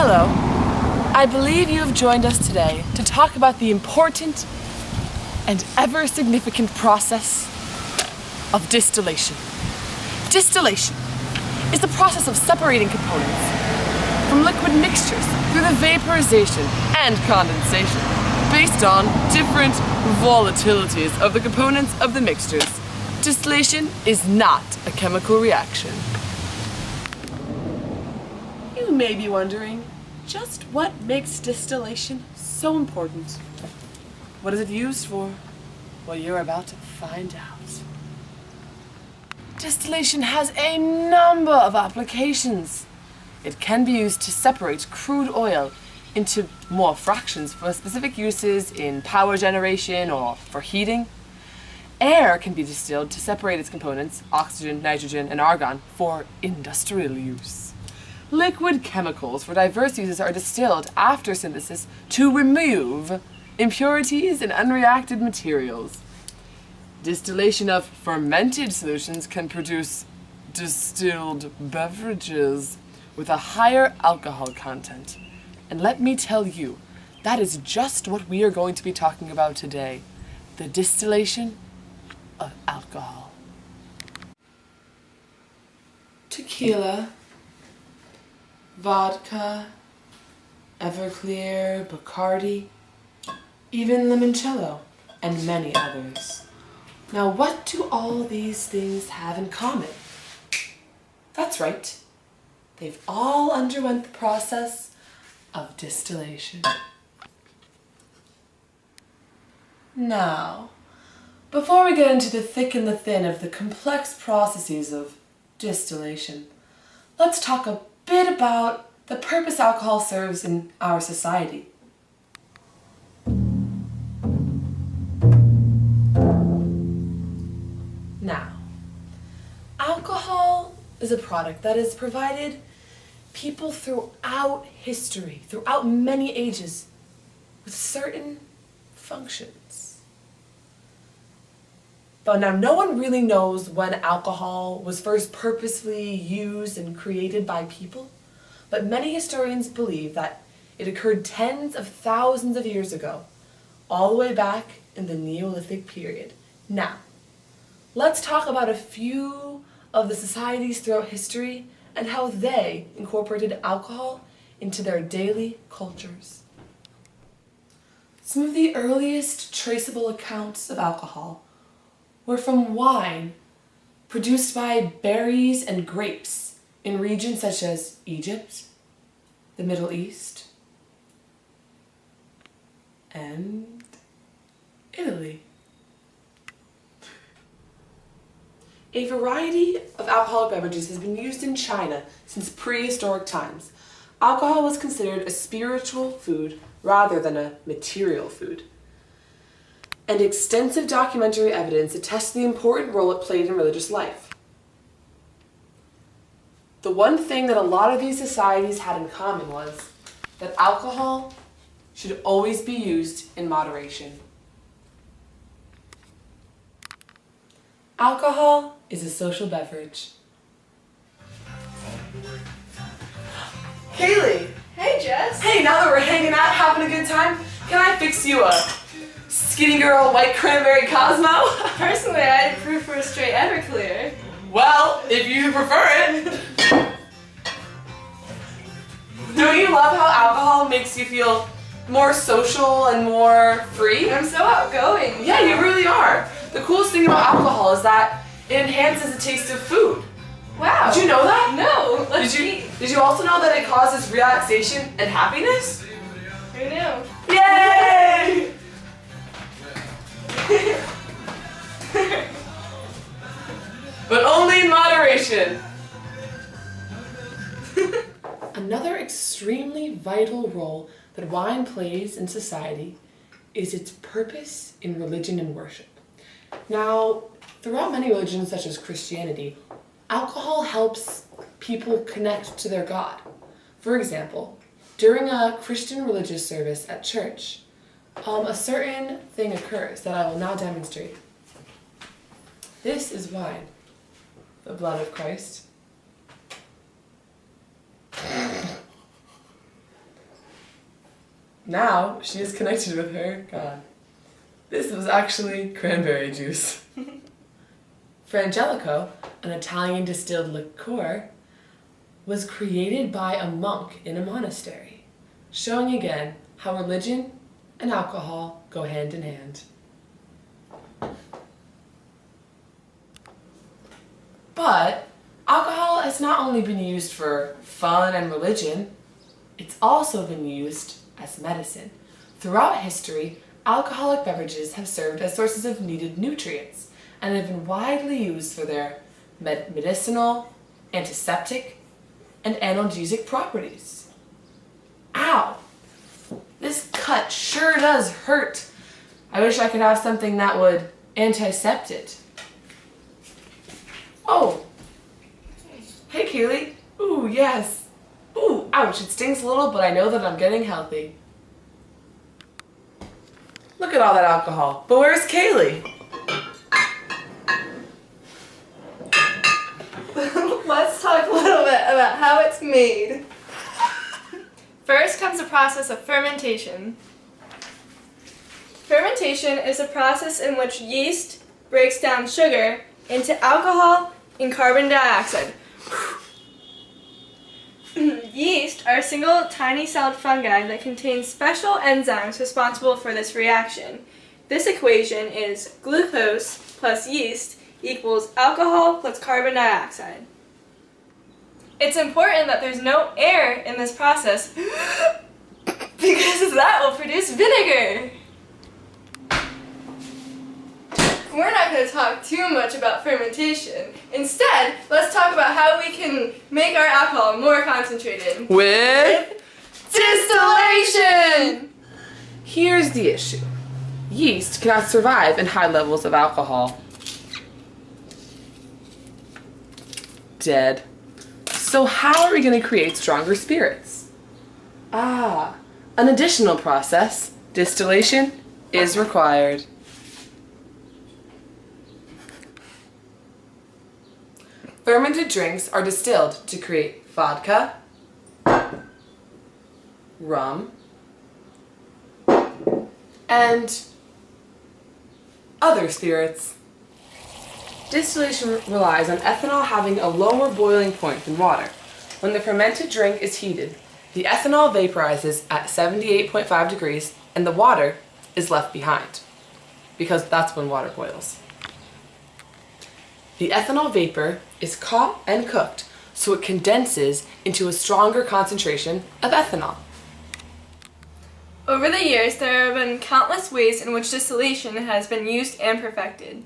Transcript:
Hello. I believe you have joined us today to talk about the important and ever-significant process of distillation. Distillation is the process of separating components from liquid mixtures through the vaporization and condensation based on different volatilities of the components of the mixtures. Distillation is not a chemical reaction. You may be wondering just what makes distillation so important. What is it used for? Well, you're about to find out. Distillation has a number of applications. It can be used to separate crude oil into more fractions for specific uses in power generation or for heating. Air can be distilled to separate its components, oxygen, nitrogen, and argon, for industrial use. Liquid chemicals for diverse uses are distilled after synthesis to remove impurities and unreacted materials. Distillation of fermented solutions can produce distilled beverages with a higher alcohol content. And let me tell you, that is just what we are going to be talking about today, the distillation of alcohol. Tequila, vodka, Everclear, Bacardi, even limoncello, and many others. Now, what do all these things have in common? That's right. They've all underwent the process of distillation. Now, before we get into the thick and the thin of the complex processes of distillation, let's talk a bit about the purpose alcohol serves in our society. Now, alcohol is a product that has provided people throughout history, throughout many ages, with certain functions. But now no one really knows when alcohol was first purposely used and created by people, but many historians believe that it occurred tens of thousands of years ago, all the way back in the Neolithic period. Now, let's talk about a few of the societies throughout history and how they incorporated alcohol into their daily cultures. Some of the earliest traceable accounts of alcohol were from wine produced by berries and grapes in regions such as Egypt, the Middle East, and Italy. A variety of alcoholic beverages has been used in China since prehistoric times. Alcohol was considered a spiritual food rather than a material food. And extensive documentary evidence attests to the important role it played in religious life. The one thing that a lot of these societies had in common was that alcohol should always be used in moderation. Alcohol is a social beverage. Cayley! Hey, Jess! Hey, now that we're hanging out, having a good time, can I fix you a Skinny Girl White Cranberry Cosmo? Personally, I'd prefer a straight Everclear. Well, if you prefer it. Don't you love how alcohol makes you feel more social and more free? I'm so outgoing. Yeah, you really are. The coolest thing about alcohol is that it enhances the taste of food. Wow. Did you know that? No. Let's eat. Did you also know that it causes relaxation and happiness? Who knew? Yay! But only in moderation. Another extremely vital role that wine plays in society is its purpose in religion and worship. Now, throughout many religions such as Christianity, alcohol helps people connect to their God. For example, during a Christian religious service at church, a certain thing occurs that I will now demonstrate. This is wine, the blood of Christ. Now she is connected with her God. This was actually cranberry juice. Frangelico, an Italian distilled liqueur, was created by a monk in a monastery, showing again how religion and alcohol go hand in hand. But alcohol has not only been used for fun and religion, it's also been used as medicine. Throughout history, alcoholic beverages have served as sources of needed nutrients and have been widely used for their medicinal, antiseptic, and analgesic properties. Ow! This cut sure does hurt. I wish I could have something that would antiseptic it. Oh! Hey, Cayley. Ooh, yes. Ooh, ouch, it stings a little, but I know that I'm getting healthy. Look at all that alcohol. But where's Cayley? Let's talk a little bit about how it's made. First comes the process of fermentation. Fermentation is a process in which yeast breaks down sugar into alcohol and carbon dioxide. Yeast are single tiny-celled fungi that contain special enzymes responsible for this reaction. This equation is glucose plus yeast equals alcohol plus carbon dioxide. It's important that there's no air in this process because that will produce vinegar. We're not going to talk too much about fermentation. Instead, let's talk about how we can make our alcohol more concentrated. With distillation! Here's the issue. Yeast cannot survive in high levels of alcohol. Dead. So how are we going to create stronger spirits? An additional process, distillation, is required. Fermented drinks are distilled to create vodka, rum, and other spirits. Distillation relies on ethanol having a lower boiling point than water. When the fermented drink is heated, the ethanol vaporizes at 78.5 degrees and the water is left behind, because that's when water boils. The ethanol vapor is caught and cooked so it condenses into a stronger concentration of ethanol. Over the years, there have been countless ways in which distillation has been used and perfected.